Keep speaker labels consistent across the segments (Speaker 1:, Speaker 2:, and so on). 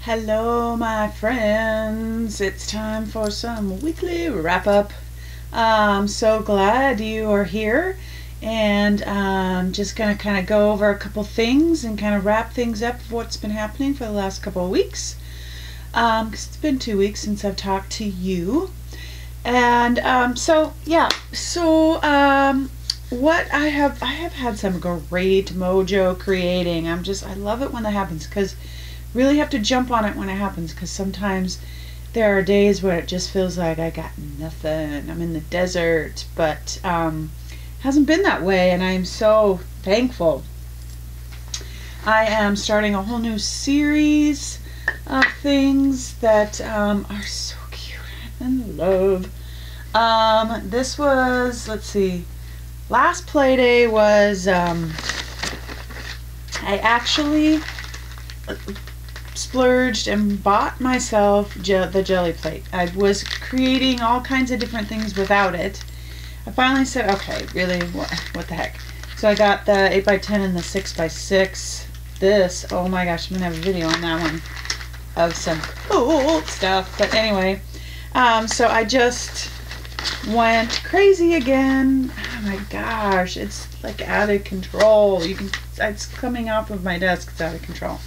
Speaker 1: Hello, my friends. It's time for some weekly wrap up. I'm so glad you are here, and I'm just going to kind of go over a couple things and kind of wrap things up of what's been happening for the last couple of weeks. 'Cause it's been 2 weeks since I've talked to you. And what I have had some great mojo creating. I love it when that happens, because really have to jump on it when it happens, because sometimes there are days where it just feels like I got nothing. I'm in the desert, but hasn't been that way, and I am so thankful. I am starting a whole new series of things that are so cute and love. This was, let's see, last play day was I actually splurged and bought myself the jelly plate. I was creating all kinds of different things without it. I finally said, okay, really, what the heck? So I got the 8x10 and the 6x6. This, oh my gosh, I'm gonna have a video on that one of some cool stuff. But anyway, so I just went crazy again. Oh my gosh, it's like out of control. It's coming off of my desk. It's out of control.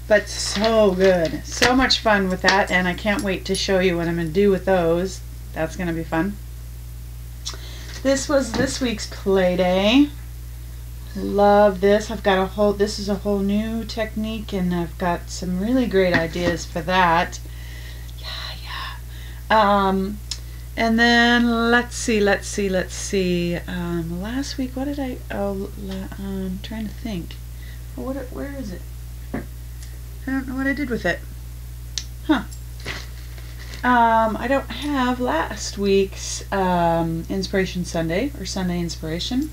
Speaker 1: But so good. So much fun with that, and I can't wait to show you what I'm going to do with those. That's going to be fun. This was this week's play day. Love this. This is a whole new technique, and I've got some really great ideas for that. Yeah. And then let's see. Last week, what did I'm trying to think. Where is it? I don't know what I did with it. I don't have last week's Inspiration Sunday, or Sunday Inspiration.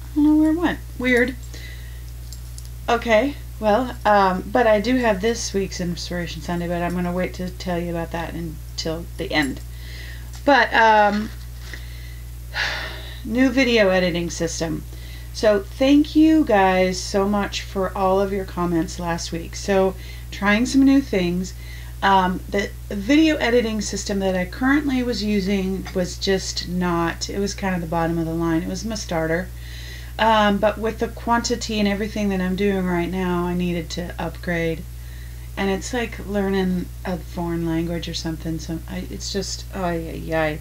Speaker 1: I don't know where it went. Weird. Okay, well, but I do have this week's Inspiration Sunday, but I'm going to wait to tell you about that until the end. But, new video editing system. So thank you guys so much for all of your comments last week. So trying some new things. The video editing system that I currently was using was just not, it was kind of the bottom of the line. It was my starter. But with the quantity and everything that I'm doing right now, I needed to upgrade. And it's like learning a foreign language or something. So it's just, oh yeah.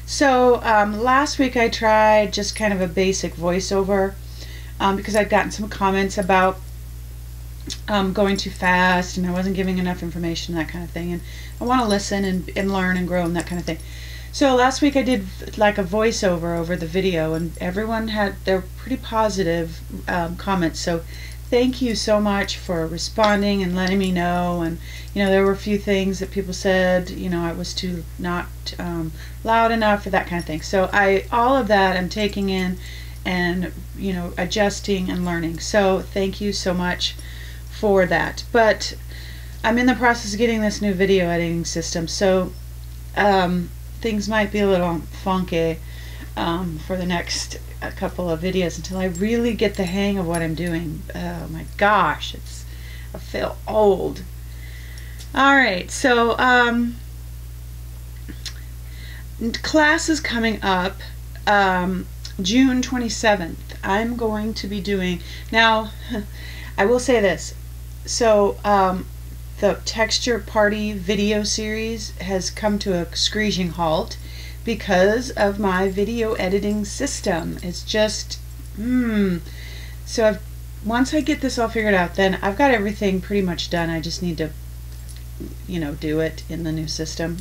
Speaker 1: So last week I tried just kind of a basic voiceover because I'd gotten some comments about going too fast and I wasn't giving enough information, that kind of thing. And I want to listen and learn and grow and that kind of thing. So last week I did like a voiceover over the video, and everyone had their pretty positive comments. So thank you so much for responding and letting me know. And there were a few things that people said I was too not loud enough or that kind of thing. So all of that I'm taking in and adjusting and learning. So thank you so much for that. But I'm in the process of getting this new video editing system, so things might be a little funky for the next couple of videos until I really get the hang of what I'm doing. Oh my gosh, I feel old. Alright, so class is coming up June 27th. I'm going to be doing, now I will say this, so the Texture Party video series has come to a screeching halt because of my video editing system. It's just, so once I get this all figured out, then I've got everything pretty much done. I just need to, do it in the new system.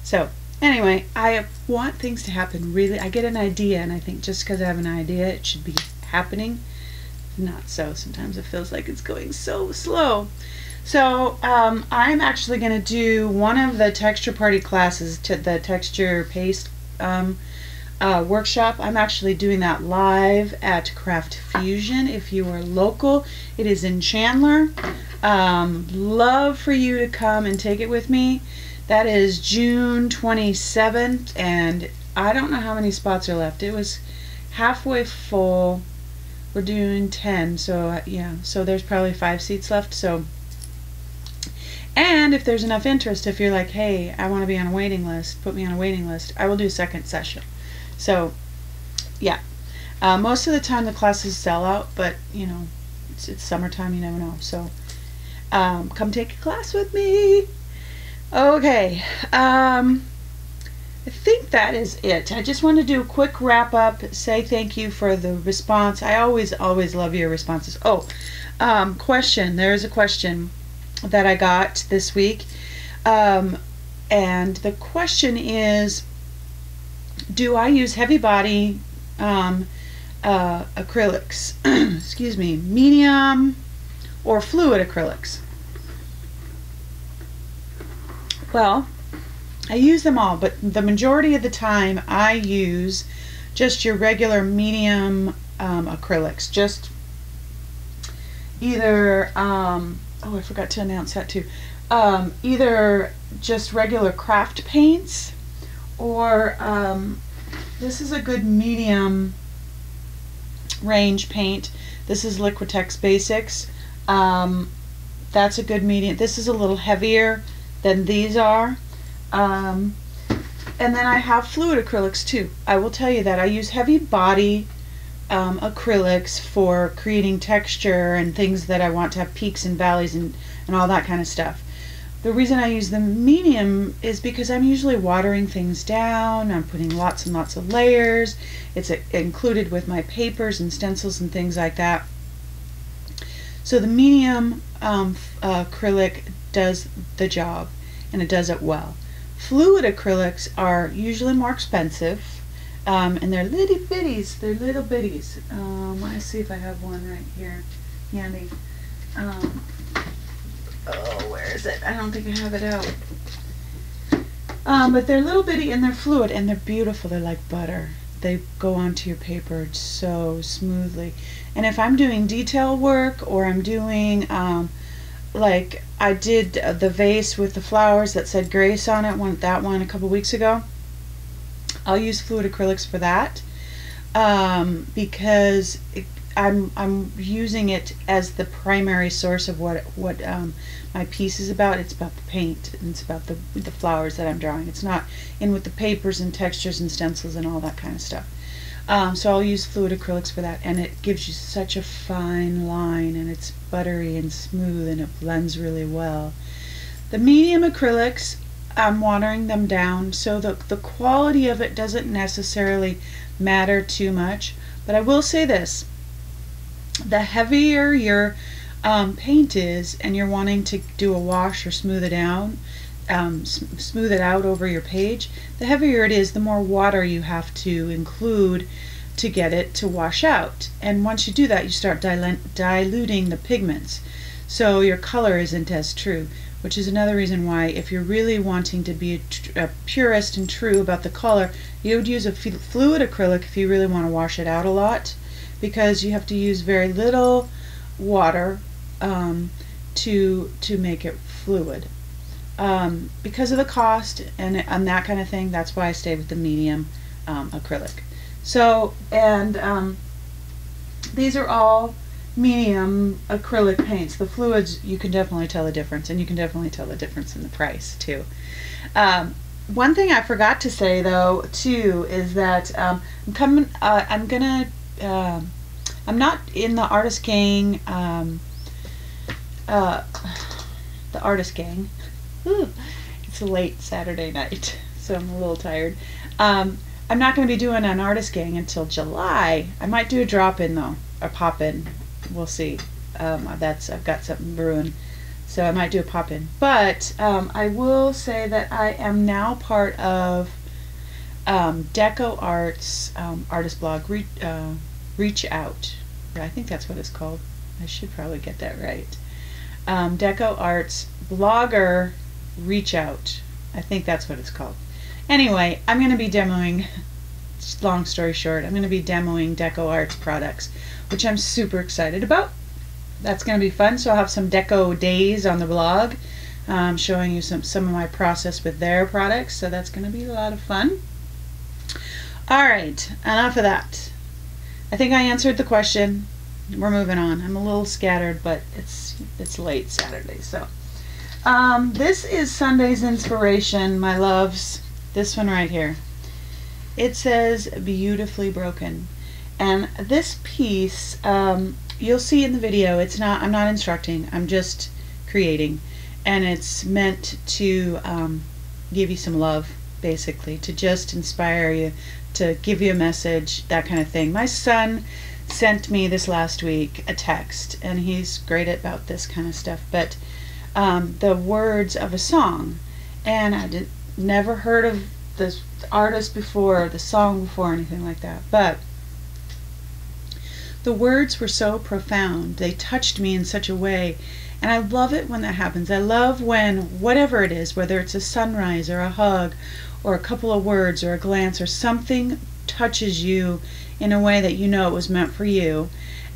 Speaker 1: So anyway, I want things to happen really. I get an idea, and I think just because I have an idea, it should be happening. Not so. Sometimes it feels like it's going so slow. So I'm actually going to do one of the Texture Party classes, to the texture paste workshop. I'm actually doing that live at Craft Fusion. If you are local, it is in Chandler. Love for you to come and take it with me. That is June 27th, and I don't know how many spots are left. It was halfway full we're doing 10, so yeah, so there's probably 5 seats left. So, and if there's enough interest, if you're like, hey, I want to be on a waiting list, put me on a waiting list, I will do a second session. So yeah, most of the time the classes sell out, but you know, it's summertime, you never know. So come take a class with me. Okay, I think that is it. I just want to do a quick wrap up, say thank you for the response. I always love your responses. Oh, question. There's a question that I got this week. And the question is, do I use heavy body acrylics, excuse me, medium or fluid acrylics? Well, I use them all, but the majority of the time I use just your regular medium acrylics. Just either, oh, I forgot to announce that too. Either just regular craft paints, or this is a good medium range paint. This is Liquitex Basics. That's a good medium. This is a little heavier than these are. And then I have fluid acrylics too. I will tell you that I use heavy body acrylics for creating texture and things that I want to have peaks and valleys and all that kind of stuff. The reason I use the medium is because I'm usually watering things down. I'm putting lots and lots of layers. It's included with my papers and stencils and things like that. So the medium acrylic does the job, and it does it well. Fluid acrylics are usually more expensive, and they're little bitties. They're little bitties. Let me see if I have one right here handy. Oh, where is it? I don't think I have it out. But they're little bitty and they're fluid and they're beautiful. They're like butter. They go onto your paper so smoothly. And if I'm doing detail work, or I'm doing like I did the vase with the flowers that said Grace on it, that one a couple weeks ago, I'll use fluid acrylics for that, because I'm using it as the primary source of what my piece is about. It's about the paint, and it's about the flowers that I'm drawing. It's not in with the papers and textures and stencils and all that kind of stuff. So I'll use fluid acrylics for that, and it gives you such a fine line, and it's buttery and smooth, and it blends really well. The medium acrylics, I'm watering them down, so the quality of it doesn't necessarily matter too much. But I will say this: the heavier your paint is, and you're wanting to do a wash or smooth it down, smooth it out over your page, the heavier it is, the more water you have to include to get it to wash out. And once you do that, you start diluting the pigments, so your color isn't as true, which is another reason why, if you're really wanting to be a purist and true about the color, you would use a fluid acrylic if you really want to wash it out a lot, because you have to use very little water to make it fluid. Because of the cost and that kind of thing, that's why I stay with the medium acrylic. So, and these are all medium acrylic paints. The fluids, you can definitely tell the difference, and you can definitely tell the difference in the price too. One thing I forgot to say though too is that I'm not in the artist gang, the artist gang. It's a late Saturday night, so I'm a little tired. I'm not going to be doing an artist gang until July. I might do a drop-in though, or pop-in. We'll see. I've got something brewing, so I might do a pop-in. But I will say that I am now part of Deco Art's artist blog, Reach Out. I think that's what it's called. I should probably get that right. Deco Art's blogger Reach Out. I think that's what it's called. Anyway, I'm going to be demoing, long story short, I'm going to be demoing Deco Art's products, which I'm super excited about. That's going to be fun. So I'll have some deco days on the blog, showing you some of my process with their products. So that's going to be a lot of fun. Alright, enough of that. I think I answered the question. we're moving on. I'm a little scattered, but it's late Saturday, so. This is Sunday's inspiration, my loves. This one right here. It says, beautifully broken. And this piece, you'll see in the video, I'm not instructing, I'm just creating. And it's meant to give you some love, basically, to just inspire you, to give you a message, that kind of thing. My son sent me this last week a text, and he's great about this kind of stuff, but the words of a song, and I never heard of the artist before, the song before, anything like that, but the words were so profound. They touched me in such a way, and I love it when that happens. I love when whatever it is, whether it's a sunrise or a hug or a couple of words or a glance or something touches you in a way that you know it was meant for you,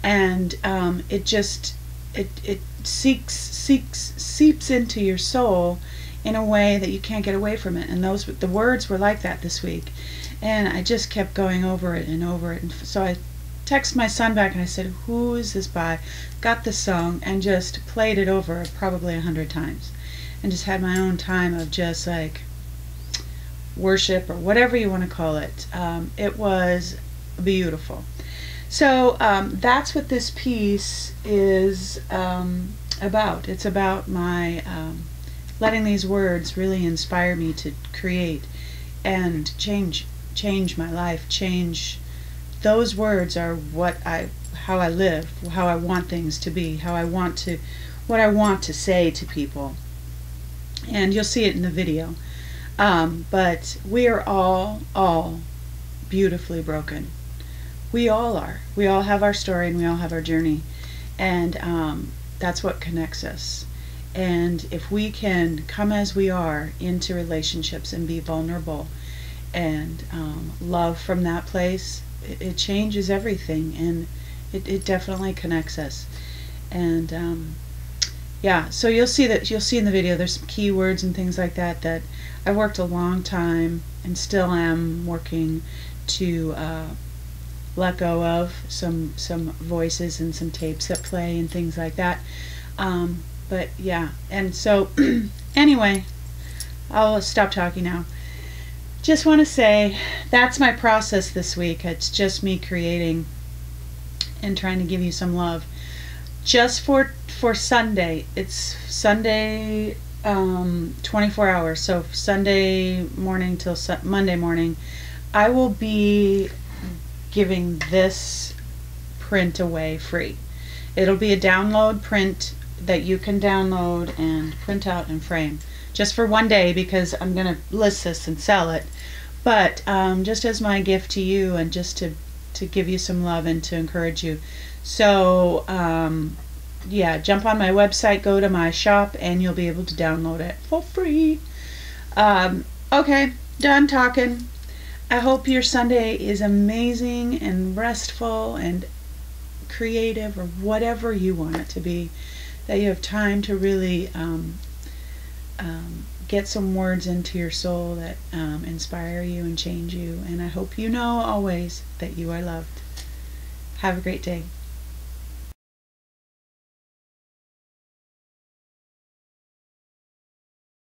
Speaker 1: and it seeps into your soul in a way that you can't get away from it. And the words were like that this week, and I just kept going over it and over it. And so I texted my son back and I said, who is this by? Got the song and just played it over probably 100 times, and just had my own time of just like worship or whatever you want to call it. It was beautiful. So that's what this piece is about. It's about my letting these words really inspire me to create and change my life. Change. Those words are how I live, how I want things to be, what I want to say to people. And you'll see it in the video. But we are all beautifully broken. We all are. We all have our story and we all have our journey. And that's what connects us. And if we can come as we are into relationships and be vulnerable and love from that place, it changes everything, and it definitely connects us. And yeah, so you'll see in the video there's some keywords and things like that that I've worked a long time and still am working to let go of some voices and some tapes that play and things like that. But yeah, and so anyway, I'll stop talking now. Just want to say that's my process this week. It's just me creating and trying to give you some love. Just for Sunday, it's Sunday 24 hours, so Sunday morning till Monday morning, I will be giving this print away free. It'll be a download print that you can download and print out and frame just for one day, because I'm going to list this and sell it, but just as my gift to you and just to give you some love and to encourage you. So yeah, jump on my website, go to my shop, and you'll be able to download it for free. Okay, done talking. I hope your Sunday is amazing and restful and creative, or whatever you want it to be, that you have time to really get some words into your soul that inspire you and change you. And I hope you know always that you are loved. Have a great day.